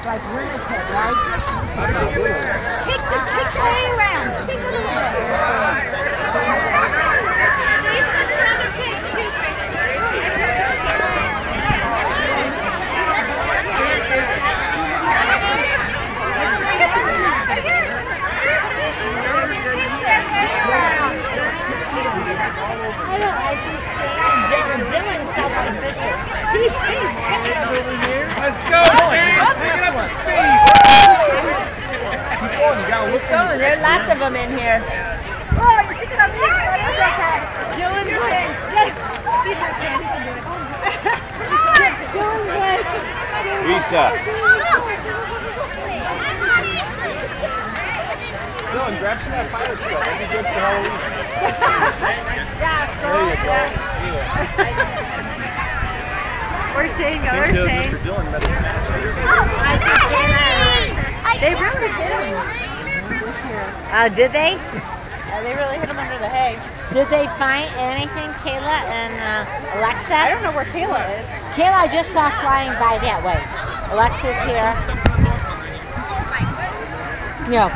like lunatic, right? Kick the hay around. Kick it Dylan's self-sufficient. He's actually here. Let's go! Just pick it up to speed! Keep going, you gotta look for Oh, there are lots of them in here. Oh, you're picking up this one. Dylan's good. Dylan's good. Lisa. Dylan, grab some of that pirate stuff. That'd be good for Halloween. There you go. Where's Shane go? Where's Shane? Mr. Dylan met his They really hit him. Oh, did they? They really hit him under the hay. Did they find anything, Kayla and Alexa? I don't know where Kayla is. Kayla, I just saw flying by that way. Alexa's here. No.